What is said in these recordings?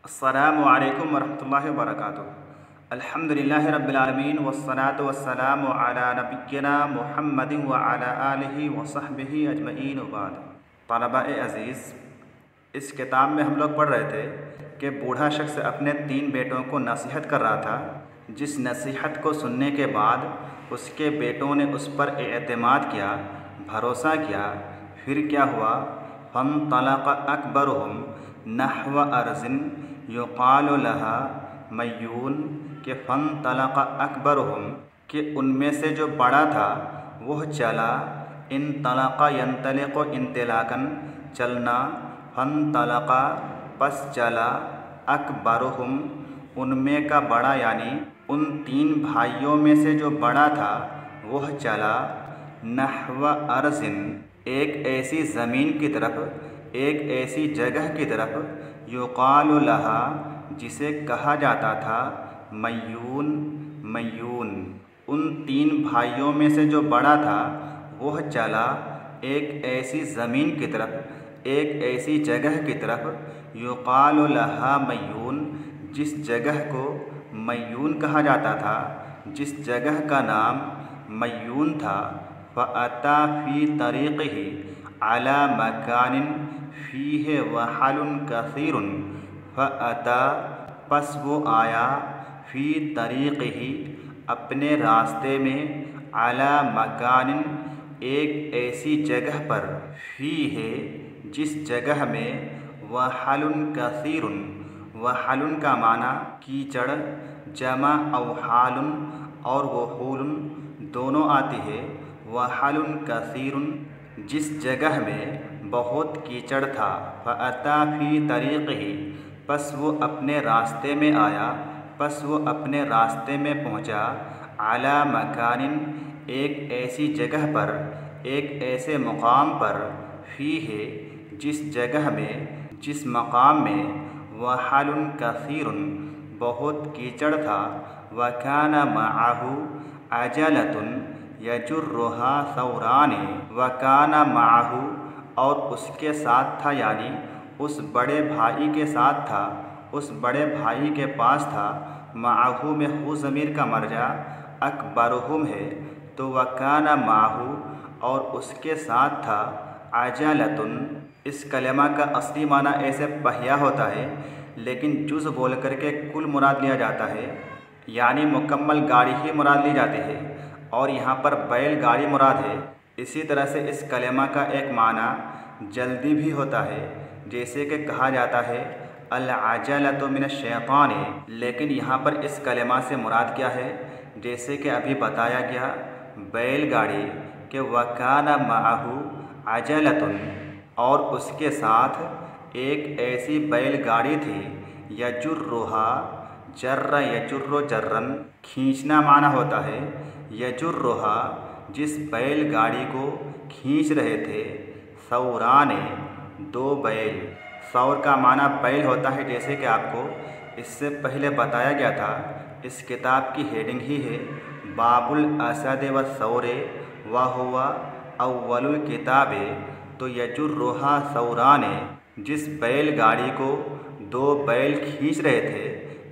अस्सलामु अलैकुम वरहमतुल्लाहि वबरकातुहू। अल्हम्दुलिल्लाहि रब्बिल आलमीन वस्सलातु वस्सलामु अला नबिय्यिना मुहम्मदिन व अला आलिहि व सहबिहि अजमईन व बाद। तलबा-ए अज़ीज़, इस किताब में हम लोग पढ़ रहे थे कि बूढ़ा शख्स अपने 3 बेटों को नसीहत कर रहा था। जिस नसीहत को सुनने के बाद उसके बेटों ने उस पर एतमाद किया, भरोसा किया। फिर क्या हुआ? फंतलक़ अकबरुहुम नहव अर्ज़िन युक़ालु लहा मय्यून के फंतलक़ अकबरुहुम कि उनमें से जो बड़ा था वह चला, इंतलक़ यंतलिक़ इंतिलाक़न चलना, फंतलक़ पस चला, अकबरुहुम उनमें का बड़ा यानी उन 3 भाइयों में से जो बड़ा था वह चला, नहव अर्ज़िन एक ऐसी ज़मीन की तरफ, एक ऐसी जगह की तरफ, युक़ालु लहा जिसे कहा जाता था मय्यून, मय्यून। उन 3 भाइयों में से जो बड़ा था वह चला एक ऐसी ज़मीन की तरफ, एक ऐसी जगह की तरफ, युक़ालु लहा मय्यून जिस जगह को मय्यून कहा जाता था, जिस जगह का नाम मय्यून था। फ़अता फ़ी तरीक़िही अला मकानिन फ़ीहि वहलुन कसीरुन। फ़अता पस वो आया, फ़ी तरीक़िही अपने रास्ते में, अला मकानिन एक ऐसी जगह पर, फ़ीहि जिस जगह में, वहलुन कसीरुन, वहलुन का माना कीचड़, जमा अवहालुन और वहूलुन दोनों आती है। वहलुन कसीरुन जिस जगह में बहुत कीचड़ था। फ़अता फ़ी तरीक़िही पस वो अपने रास्ते में आया, पस वो अपने रास्ते में पहुँचा, अला मकानिन एक ऐसी जगह पर, एक ऐसे मकाम पर, फ़ीहि जिस जगह में, जिस मकाम में, वहलुन कसीरुन बहुत कीचड़ था। वकाना मअहू अजलतुन यजुर्रुहा सौरानी। वकाना मअहू और उसके साथ था यानी उस बड़े भाई के साथ था, उस बड़े भाई के पास था। मअहू में हू ज़मीर का मर्जा अकबरुहुम है, तो वकाना मअहू और उसके साथ था, अजलतुन। इस कलमा का असली माना ऐसे पहिया होता है, लेकिन जुज़ बोल करके कुल मुराद लिया जाता है, यानी मुकम्मल गाड़ी ही मुराद ली जाती है, और यहाँ पर बैल गाड़ी मुराद है। इसी तरह से इस कलमा का एक माना जल्दी भी होता है, जैसे कि कहा जाता है अल अजलतु मिनश्शैतान, लेकिन यहाँ पर इस कलमा से मुराद क्या है? जैसे कि अभी बताया गया बैलगाड़ी के वकाना मअहू अजलतुन और उसके साथ एक ऐसी बैलगाड़ी थी, यजुर्रुहा जर्र यजुर्रु जर्रन खींचना माना होता है। यजुर्रुहा जिस बैलगाड़ी को खींच रहे थे, सौराने 2 बैल। सौर का माना बैल होता है, जैसे कि आपको इससे पहले बताया गया था। इस किताब की हेडिंग ही है बाबुल असद व सौरे व हुवा अव्वलुल किताबे। तो यजुर्रुहा सौराने जिस बैलगाड़ी को 2 बैल खींच रहे थे,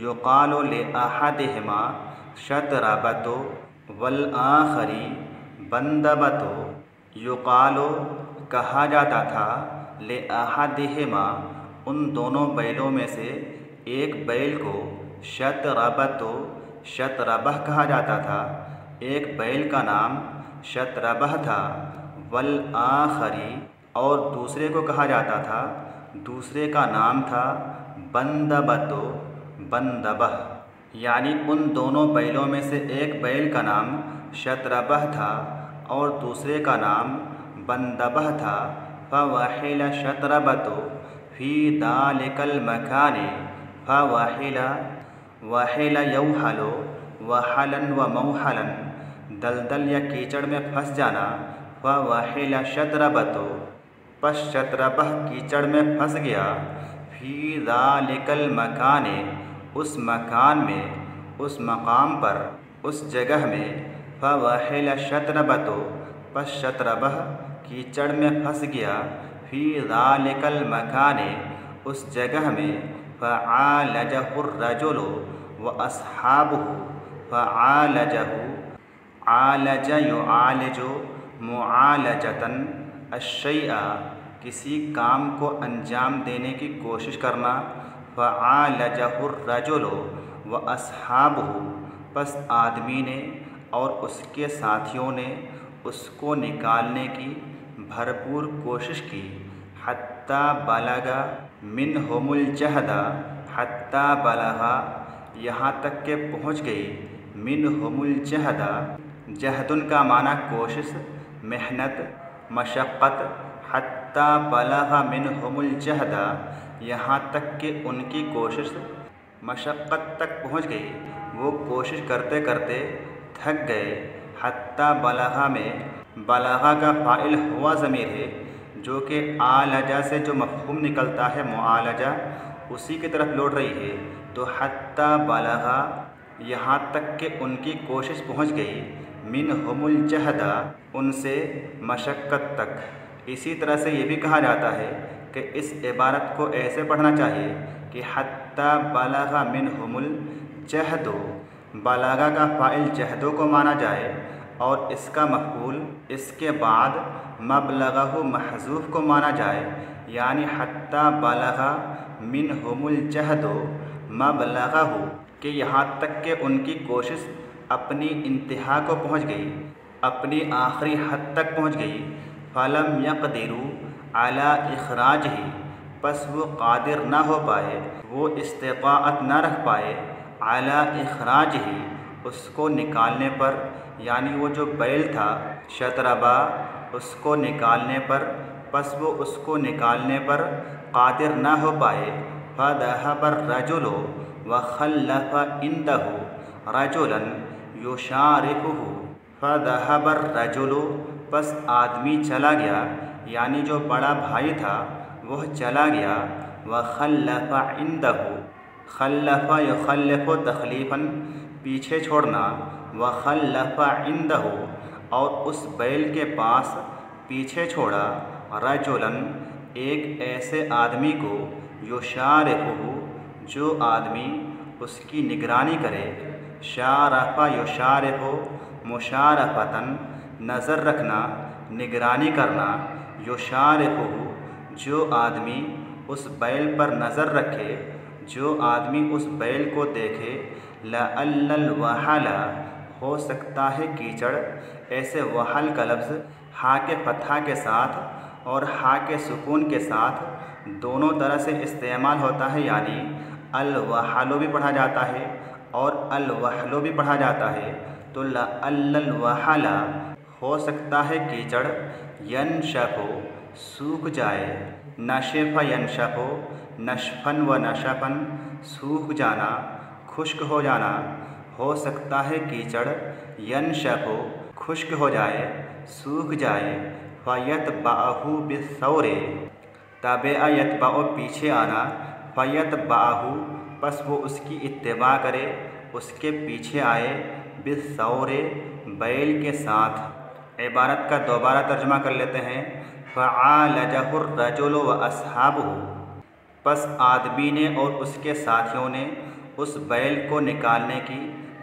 युक़ालु लिअहदिहिमा शतरबतो वल आखरी बंदबतो। युक़ालु कहा जाता था, लिअहदिहिमा उन दोनों बैलों में से एक बैल को, शतरबतो शतरबह कहा जाता था, एक बैल का नाम शतरबह था। वल आखरी और दूसरे को कहा जाता था, दूसरे का नाम था बंदबतो, बंदबह। यानी उन दोनों बैलों में से एक बैल का नाम शतरबह था और दूसरे का नाम बंदबह था। फ़वहिल शतरबतो फ़ी दालिकल मकाने। फ़वहिल वहिल यौहलो वहलन व मौहलन दलदल या कीचड़ में फंस जाना। फ़वहिल शतरबतो पस शतरबह कीचड़ में फंस गया। फ़ी दालिकल मकाने उस मकान में, उस मकाम पर, उस जगह में। फ़वहिल शतरबतो पस शतरबह कीचड़ में फंस गया। फ़ी दालिकल मकाने उस जगह में फ़आलजहुर्रजुलु व अस्हाबुहु फ़आलजहु आलज युआलिजु मुआलजतन अश्शैअ किसी काम को अंजाम देने की कोशिश करना। फ़आलजहुर्रजुलु व अस्हाबुहु बस आदमी ने और उसके साथियों ने उसको निकालने की भरपूर कोशिश की। हत्ता बलगा मिनहुमुल जहदा हत्ता बलगा यहाँ तक के पहुँच गई। मिनहुमुल जहदा जहदुन का माना कोशिश, मेहनत, मशक्क़त। हत्ता बलगा मिनहुमुल जहदा यहाँ तक कि उनकी कोशिश मशक्क़त तक पहुँच गई। वो कोशिश करते करते थक गए। हत्ता बलगा में बलगा का फ़ाइल हुआ ज़मीर है जो कि आलजा से जो मफ़हूम निकलता है मुआलजा उसी की तरफ लौट रही है। तो हत्ता बलगा यहाँ तक कि उनकी कोशिश पहुँच गई। मिनहुमुल जहदा उनसे मशक्क़त तक। इसी तरह से ये भी कहा जाता है कि इस इबारत को ऐसे पढ़ना चाहिए कि हत्ता बलगा मिनहुमुल जहदो, बलगा का फ़ाइल जहदो को माना जाए और इसका मफ़ऊल इसके बाद मबलगहु महज़ूफ़ को माना जाए। यानी हत्ता बलगा मिनहुमुल जहदो मबलगहु कि यहाँ तक कि उनकी कोशिश अपनी इंतहा को पहुँच गई, अपनी आखिरी हद तक पहुँच गई। फ़लम यक़दिरू अला इखराजिही बस वो कादिर ना हो पाए, वो इस्तिताअत ना रख पाए अला इखराजिही उसको निकालने पर। यानी वो जो बैल था शतरबा उसको निकालने पर, बस वो उसको निकालने पर कादिर ना हो पाए। फ़दहबर रजुलु व खल्लफ़ इंदहु रजुलन युशारिफुहु फ़दहबर रजुलु बस आदमी चला गया, यानी जो बड़ा भाई था वह चला गया। व खल्लफ़ इंदहु खल्लफ़ युखल्लिफ़ु तख़लीफ़न पीछे छोड़ना। व खल्लफ़ इंदहु और उस बैल के पास पीछे छोड़ा। रजुलन एक ऐसे आदमी को युशारिफुहु जो आदमी उसकी निगरानी करे। शारफ़ा युशारिफु मुशारफ़तन नज़र रखना, निगरानी करना। युशारिफुहु जो आदमी उस बैल पर नज़र रखे, जो आदमी उस बैल को देखे। लअल्लल वहला हो सकता है कीचड़। ऐसे वहल का लफ्ज़ हा के फ़तहा के साथ और हा के सुकून के साथ दोनों तरह से इस्तेमाल होता है। यानी अल वहलो भी पढ़ा जाता है और अल वहलो भी पढ़ा जाता है। तो लअल्लल वहला हो सकता है कीचड़। यनशफ़ु सूख जाए। नशफ़ यनशफ़ु नशफ़न व नशफ़न सूख जाना, खुश्क हो जाना। हो सकता है कीचड़ यनशफ़ु खुश्क हो जाए, सूख जाए। फ़यतबअहु बिस्सौरे तबअ यतबअ पीछे आना। फ़यतबअहु बस वो उसकी इत्तिबा करे, उसके पीछे आए। बिस्सौरे बैल के साथ। इबारत का दोबारा तर्जुमा कर लेते हैं। फ़आलजहुर्रजुलु व अस्हाबुहु बस आदमी ने और उसके साथियों ने उस बैल को निकालने की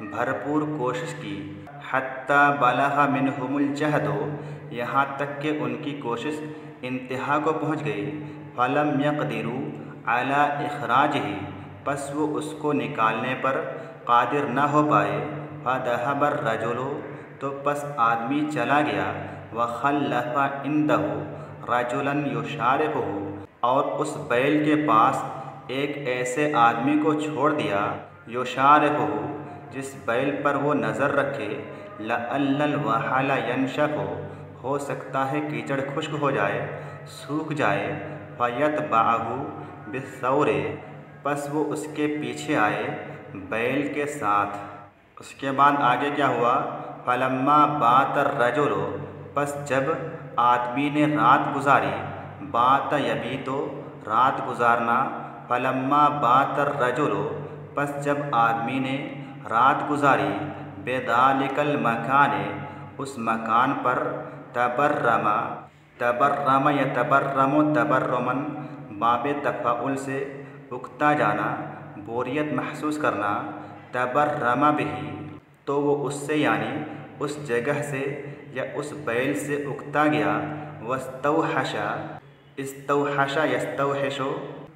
भरपूर कोशिश की। हत्ता बलगा मिनहुमुल जहदो यहाँ तक कि उनकी कोशिश इंतहा को पहुँच गई। फ़लम यक़दिरू अला इखराजिही बस वो उसको निकालने पर कादिर न हो पाए। फ़दहबर रजुलु तो बस आदमी चला गया। व खल्लफ़ इंदहु रजुलन युशारिफुहु और उस बैल के पास एक ऐसे आदमी को छोड़ दिया। युशारिफुहु जिस बैल पर वो नज़र रखे। लअल्लल वहला यनशफ़ु हो सकता है कीचड़ खुश्क हो जाए, सूख जाए। फ़यतबअहु बिस्सौरे बस वो उसके पीछे आए बैल के साथ। उसके बाद आगे क्या हुआ। फ़लम्मा बातर रजुलु बस जब आदमी ने रात गुजारी। बात यबी तो रात गुजारना। फ़लम्मा बातर रजुलु बस जब आदमी ने रात गुजारी। बेदालिकल मकाने उस मकान पर। तबर्रमा तबर्रम या तबर्रमो तबर्रमन बाब तफ़ाउल से उकता जाना, बोरियत महसूस करना, तबर्रमा बिही तो वो उससे यानी उस जगह से या उस बैल से उकता गया। वस्तौहशा, इस्तौहशा यस्तौहशो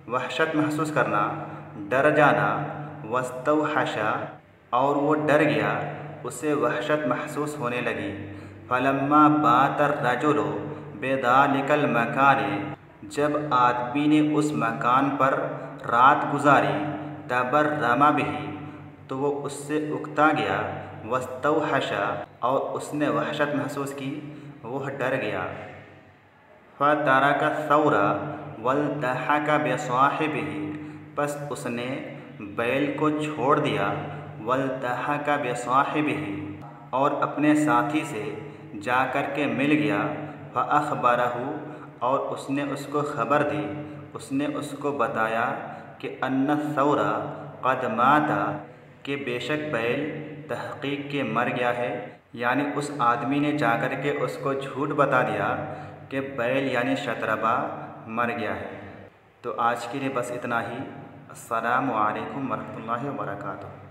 वहशत महसूस करना, डर जाना। वस्तौहशा और वो डर गया, उसे वहशत महसूस होने लगी। फलम्मा बातर रजुलो बेदालिकल मकाने जब आदमी ने उस मकान पर रात गुजारी, तबर्रमा बिही तो वो उससे उकता गया। वस्तौहशा और उसने वहशत महसूस की, वह डर गया। फ़तरक सौरा वल्तहक बिसाहिबिही बस उसने बैल को छोड़ दिया। वल्तहक बिसाहिबिही और अपने साथी से जा कर के मिल गया। फ़अख़बरहु और उसने उसको ख़बर दी, उसने उसको बताया कि अन्न सौरा क़द माता कि बेशक बैल तहक़ीक़ के मर गया है। यानी उस आदमी ने जाकर के उसको झूठ बता दिया कि बैल यानी शतरबा मर गया है। तो आज के लिए बस इतना ही। अस्सलामु अलैकुम वरहमतुल्लाहि वबरकातुहू।